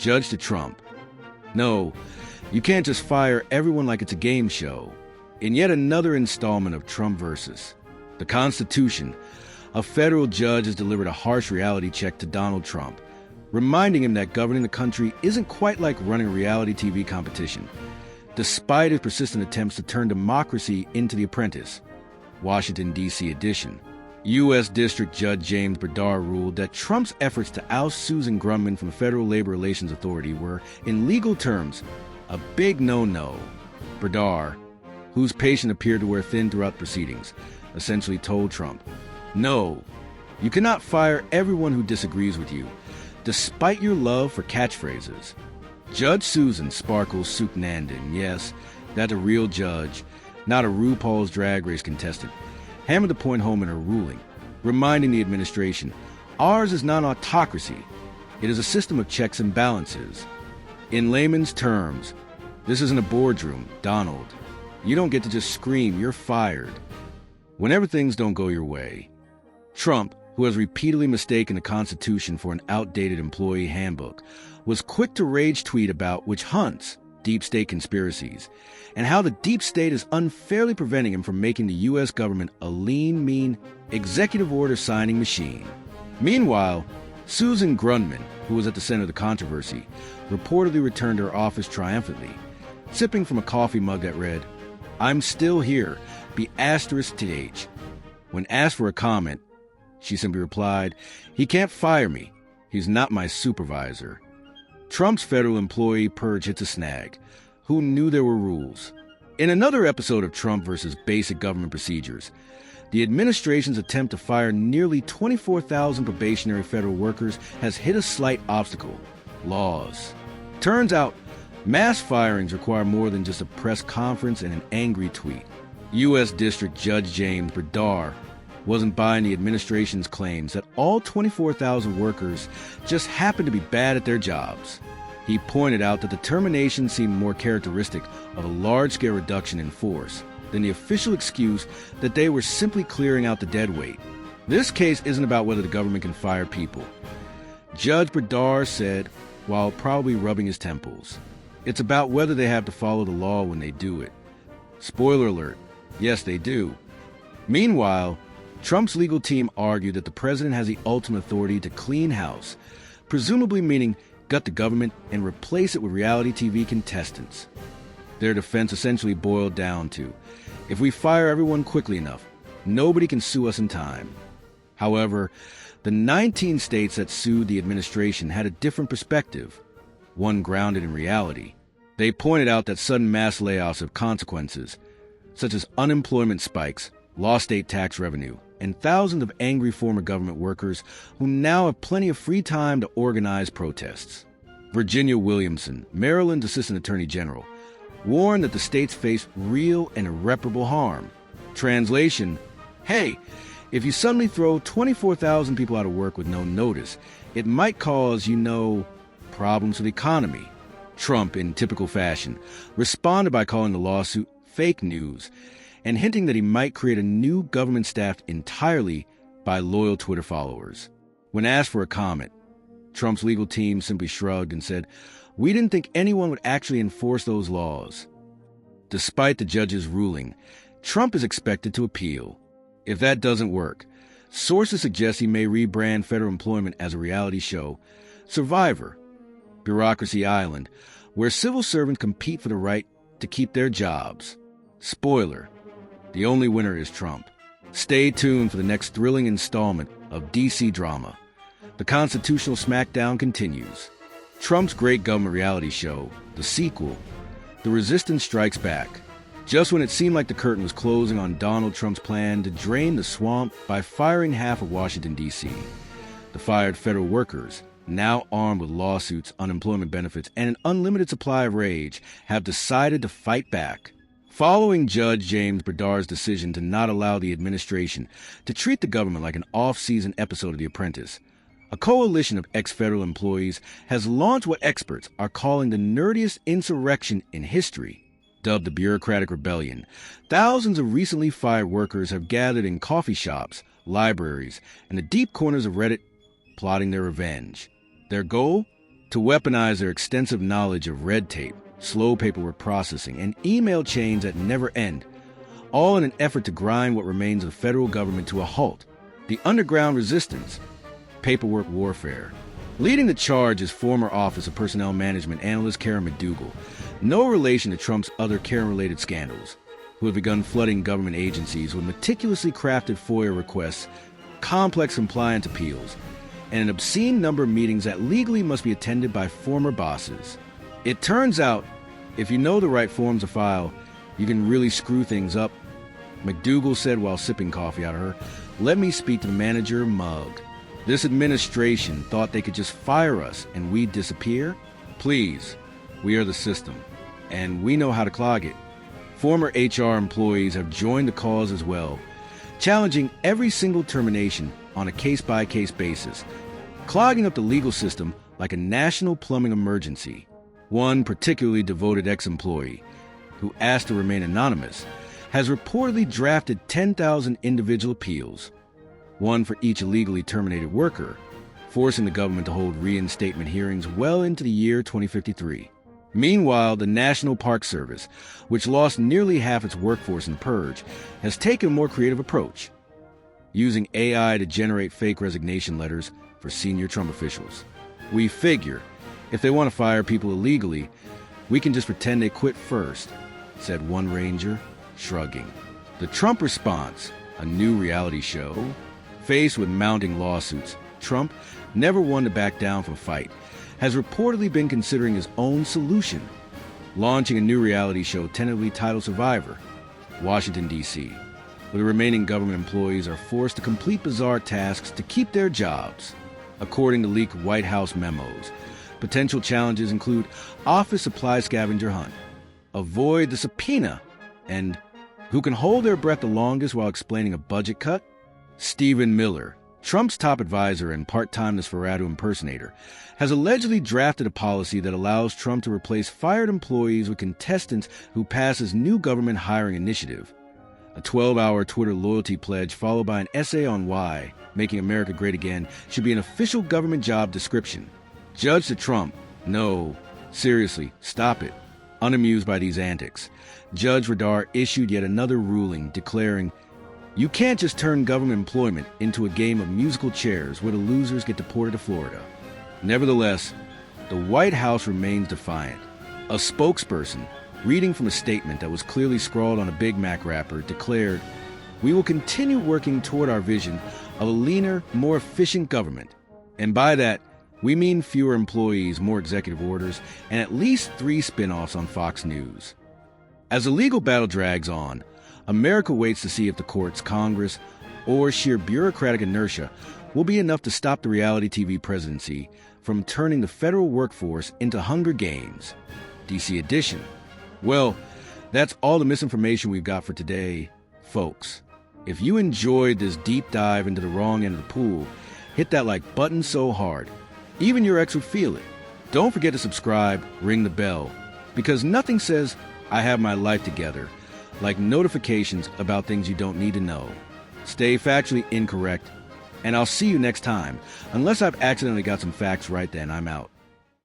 Judge to Trump. No, you can't just fire everyone like it's a game show. In yet another installment of Trump versus the Constitution, a federal judge has delivered a harsh reality check to Donald Trump, reminding him that governing the country isn't quite like running a reality TV competition, despite his persistent attempts to turn democracy into the Apprentice, Washington, D.C. edition. U.S. District Judge James Bredar ruled that Trump's efforts to oust Susan Grundmann from the Federal Labor Relations Authority were, in legal terms, a big no-no. Bredar, whose patience appeared to wear thin throughout the proceedings, essentially told Trump, "No, you cannot fire everyone who disagrees with you, despite your love for catchphrases." Judge Susan Sparkles Suknandon, yes, that's a real judge, not a RuPaul's Drag Race contestant, hammered the point home in her ruling, reminding the administration, ours is not an autocracy, it is a system of checks and balances. In layman's terms, this isn't a boardroom, Donald. You don't get to just scream, you're fired. Whenever things don't go your way. Trump, who has repeatedly mistaken the Constitution for an outdated employee handbook, was quick to rage tweet about witch hunts, deep state conspiracies, and how the deep state is unfairly preventing him from making the U.S. government a lean, mean, executive order signing machine. Meanwhile, Susan Grundmann, who was at the center of the controversy, reportedly returned to her office triumphantly, sipping from a coffee mug that read, "I'm still here, be asterisk th." When asked for a comment, she simply replied, "He can't fire me. He's not my supervisor." Trump's federal employee purge hits a snag. Who knew there were rules? In another episode of Trump versus basic government procedures, the administration's attempt to fire nearly 24,000 probationary federal workers has hit a slight obstacle: laws. Turns out, mass firings require more than just a press conference and an angry tweet. U.S. District Judge James Bredar wasn't buying the administration's claims that all 24,000 workers just happened to be bad at their jobs. He pointed out that the termination seemed more characteristic of a large-scale reduction in force than the official excuse that they were simply clearing out the dead weight. This case isn't about whether the government can fire people. Judge Bredar said, while probably rubbing his temples, it's about whether they have to follow the law when they do it. Spoiler alert, yes, they do. Meanwhile, Trump's legal team argued that the president has the ultimate authority to clean house, presumably meaning gut the government and replace it with reality TV contestants. Their defense essentially boiled down to, if we fire everyone quickly enough, nobody can sue us in time. However, the 19 states that sued the administration had a different perspective, one grounded in reality. They pointed out that sudden mass layoffs have consequences, such as unemployment spikes, lost state tax revenue, and thousands of angry former government workers who now have plenty of free time to organize protests. Virginia Williamson, Maryland's Assistant Attorney General, warned that the states face real and irreparable harm. Translation, hey, if you suddenly throw 24,000 people out of work with no notice, it might cause, problems with the economy. Trump, in typical fashion, responded by calling the lawsuit fake news and hinting that he might create a new government staffed entirely by loyal Twitter followers. When asked for a comment, Trump's legal team simply shrugged and said, "We didn't think anyone would actually enforce those laws." Despite the judge's ruling, Trump is expected to appeal. If that doesn't work, sources suggest he may rebrand federal employment as a reality show, Survivor, Bureaucracy Island, where civil servants compete for the right to keep their jobs. Spoiler, the only winner is Trump. Stay tuned for the next thrilling installment of DC drama. The Constitutional Smackdown continues. Trump's great government reality show, the sequel, The Resistance Strikes Back. Just when it seemed like the curtain was closing on Donald Trump's plan to drain the swamp by firing half of Washington, D.C., the fired federal workers, now armed with lawsuits, unemployment benefits, and an unlimited supply of rage, have decided to fight back. Following Judge James Bredar's decision to not allow the administration to treat the government like an off-season episode of The Apprentice, a coalition of ex-federal employees has launched what experts are calling the nerdiest insurrection in history. Dubbed the Bureaucratic Rebellion, thousands of recently fired workers have gathered in coffee shops, libraries, and the deep corners of Reddit, plotting their revenge. Their goal? to weaponize their extensive knowledge of red tape, slow paperwork processing, and email chains that never end, all in an effort to grind what remains of the federal government to a halt. The underground resistance, paperwork warfare. Leading the charge is former Office of Personnel Management analyst Karen McDougal, no relation to Trump's other Karen-related scandals, who have begun flooding government agencies with meticulously crafted FOIA requests, complex compliance appeals, and an obscene number of meetings that legally must be attended by former bosses. It turns out, if you know the right forms to file, you can really screw things up. McDougal said while sipping coffee out of her, "Let me speak to the manager, Mug. This administration thought they could just fire us and we'd disappear? Please, we are the system, and we know how to clog it." Former HR employees have joined the cause as well, challenging every single termination on a case-by-case basis, clogging up the legal system like a national plumbing emergency. One particularly devoted ex-employee, who asked to remain anonymous, has reportedly drafted 10,000 individual appeals, one for each illegally terminated worker, forcing the government to hold reinstatement hearings well into the year 2053. Meanwhile, the National Park Service, which lost nearly half its workforce in the purge, has taken a more creative approach, using AI to generate fake resignation letters for senior Trump officials. We figure, if they want to fire people illegally, we can just pretend they quit first, said one ranger, shrugging. The Trump response, a new reality show. Faced with mounting lawsuits, Trump, never one to back down from a fight, has reportedly been considering his own solution, launching a new reality show tentatively titled Survivor, Washington, D.C., where the remaining government employees are forced to complete bizarre tasks to keep their jobs. According to leaked White House memos, potential challenges include office supply scavenger hunt, avoid the subpoena, and who can hold their breath the longest while explaining a budget cut? Stephen Miller, Trump's top advisor and part-time Nosferatu impersonator, has allegedly drafted a policy that allows Trump to replace fired employees with contestants who pass his new government hiring initiative. A 12-hour Twitter loyalty pledge followed by an essay on why making America great again should be an official government job description. Judge to Trump, no, seriously, stop it. Unamused by these antics, Judge Bredar issued yet another ruling declaring, "You can't just turn government employment into a game of musical chairs where the losers get deported to Florida." Nevertheless, the White House remains defiant. A spokesperson, reading from a statement that was clearly scrawled on a Big Mac wrapper, declared, "We will continue working toward our vision of a leaner, more efficient government. And by that, we mean fewer employees, more executive orders, and at least 3 spin-offs on Fox News." As the legal battle drags on, America waits to see if the courts, Congress, or sheer bureaucratic inertia will be enough to stop the reality TV presidency from turning the federal workforce into Hunger Games. DC edition. Well, that's all the misinformation we've got for today, folks. If you enjoyed this deep dive into the wrong end of the pool, hit that like button so hard, even your ex would feel it. Don't forget to subscribe, ring the bell, because nothing says I have my life together like notifications about things you don't need to know. Stay factually incorrect, and I'll see you next time. Unless I've accidentally got some facts right, then I'm out.